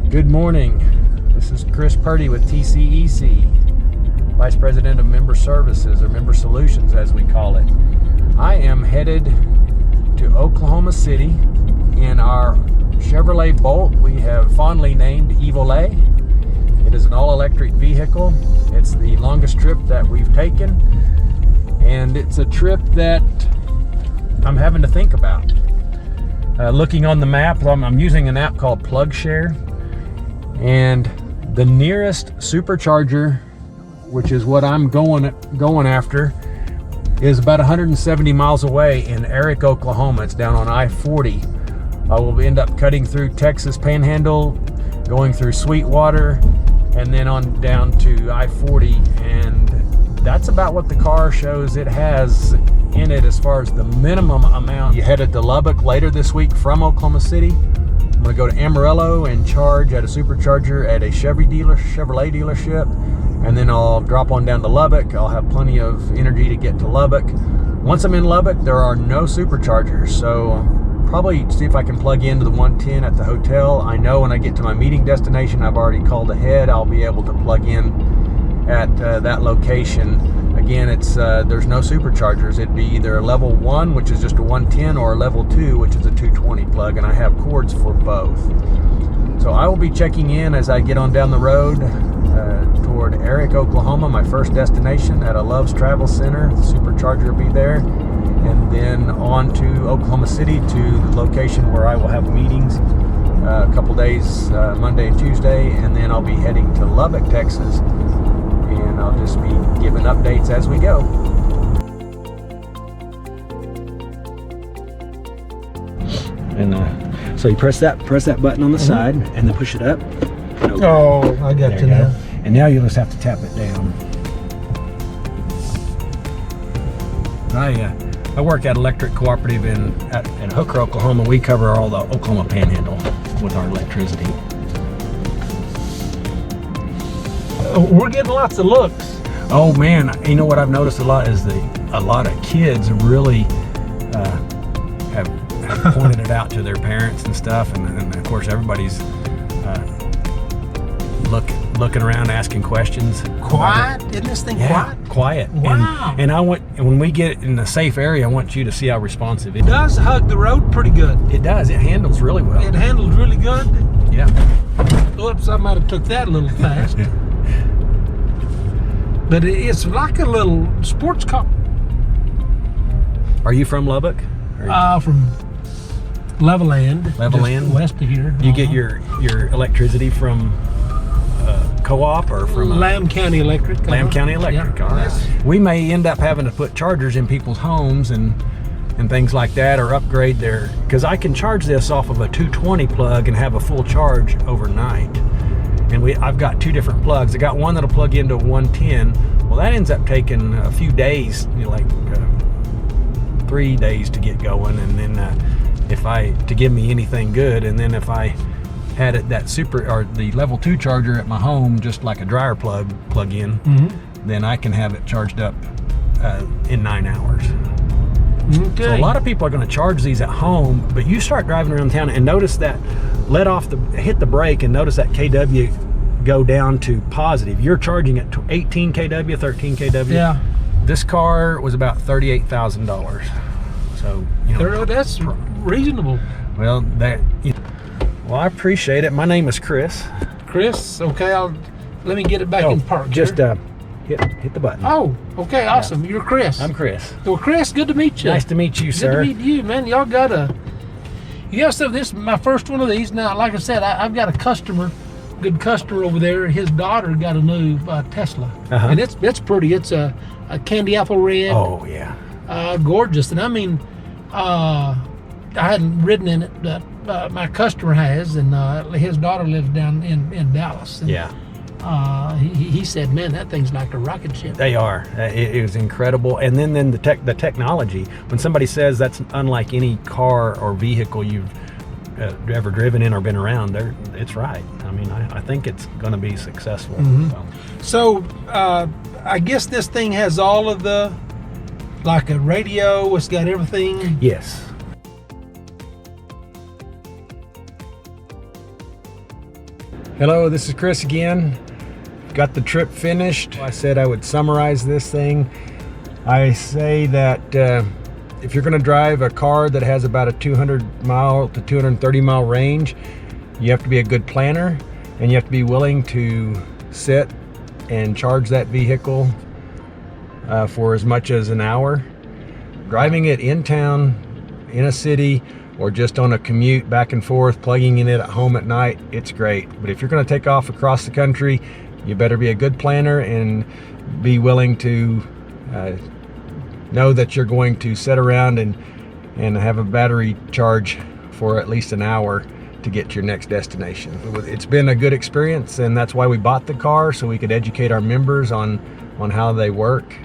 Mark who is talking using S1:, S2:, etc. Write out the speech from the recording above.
S1: Good morning. This is Chris Purdy with TCEC, Vice President of Member Services, or Member Solutions as we call it. I am headed to Oklahoma City in our Chevrolet Bolt we have fondly named EVolet. It is an all-electric vehicle. It's the longest trip that we've taken, and it's a trip that I'm having to think about. Looking on the map, I'm using an app called PlugShare, and the nearest supercharger, which is what I'm going after, is about 170 miles away in Eric, Oklahoma. It's down on I-40. I will end up cutting through Texas Panhandle, going through Sweetwater, and then on down to I-40, and that's about what the car shows it has in it as far as the minimum amount. You headed to Lubbock later this week from Oklahoma City. I'm going to go to Amarillo and charge at a supercharger at a Chevrolet dealership, and then I'll drop on down to Lubbock. I'll have plenty of energy to get to Lubbock. Once I'm in Lubbock, there are no superchargers, so probably see if I can plug into the 110 at the hotel. I know when I get to my meeting destination, I've already called ahead, I'll be able to plug in at that location. Again, it's there's no superchargers. It'd be either a level 1, which is just a 110, or a level 2, which is a 220 plug, and I have cords for both. So I will be checking in as I get on down the road toward Eric, Oklahoma, my first destination, at a Love's Travel Center. The supercharger will be there, and then on to Oklahoma City to the location where I will have meetings a couple days, Monday and Tuesday, and then I'll be heading to Lubbock, Texas, and I'll just be giving updates as we go. And so you press that button on the side, and then push it up.
S2: Oh, I got you now.
S1: And now you just have to tap it down. I work at Electric Cooperative in Hooker, Oklahoma. We cover all the Oklahoma Panhandle with our electricity.
S2: We're getting lots of looks.
S1: Oh man, you know what I've noticed a lot is a lot of kids really have pointed it out to their parents and stuff, and of course everybody's looking around, asking questions.
S2: Quiet? Isn't this thing
S1: Quiet.
S2: Wow.
S1: And when we get in a safe area, I want you to see how responsive it is.
S2: It does hug the road pretty good.
S1: It does. It handles really well.
S2: It handles really good.
S1: Yeah.
S2: Oops, I might have took that a little fast. But it's like a little sports car.
S1: Are you from Lubbock?
S2: From Levelland.
S1: Levelland?
S2: Just west of here.
S1: You get your electricity from co-op or from
S2: Lamb County Electric.
S1: Lamb County Electric.
S2: Yeah.
S1: All right. We may end up having to put chargers in people's homes and things like that, or upgrade their, because I can charge this off of a 220 plug and have a full charge overnight. And I've got two different plugs. I got one that'll plug into a 110. Well, that ends up taking a few days, like 3 days to get going, and then to give me anything good. And then if I had the level 2 charger at my home, just like a dryer plug in, then I can have it charged up in 9 hours.
S2: Okay.
S1: So a lot of people are going to charge these at home, but you start driving around town and notice that, hit the brake and notice that kW go down to positive. You're charging at 18 kW, 13 kW.
S2: Yeah.
S1: This car was about $38,000. So,
S2: that's reasonable.
S1: Well, I appreciate it. My name is Chris.
S2: Chris, okay, let me get it back in park.
S1: Just hit the button.
S2: Oh, okay, awesome. Yeah. You're Chris.
S1: I'm Chris.
S2: Well, Chris, good to meet you.
S1: Nice to meet you, sir.
S2: Good to meet you, man. Y'all got stuff. This is my first one of these. Now, like I said, I've got a good customer over there. His daughter got a new Tesla, and it's pretty. It's a candy apple red.
S1: Oh yeah.
S2: Gorgeous. And I mean, I hadn't ridden in it, but my customer has, and his daughter lives down in Dallas. And,
S1: yeah.
S2: He said, man, that thing's like a rocket ship.
S1: They are. It was incredible. And then the technology, when somebody says that's unlike any car or vehicle you've ever driven in or been around, it's right. I mean, I think it's going to be successful.
S2: So I guess this thing has all of the like a radio. It's got everything.
S1: Yes. Hello, this is Chris again. Got the trip finished. I said I would summarize this thing. I say that if you're going to drive a car that has about a 200 mile to 230 mile range, you have to be a good planner, and you have to be willing to sit and charge that vehicle for as much as an hour. Driving it in town, in a city, or just on a commute back and forth, plugging in it at home at night, it's great. But if you're going to take off across the country, you better be a good planner and be willing to know that you're going to sit around and have a battery charge for at least an hour to get to your next destination. It's been a good experience, and that's why we bought the car, so we could educate our members on how they work.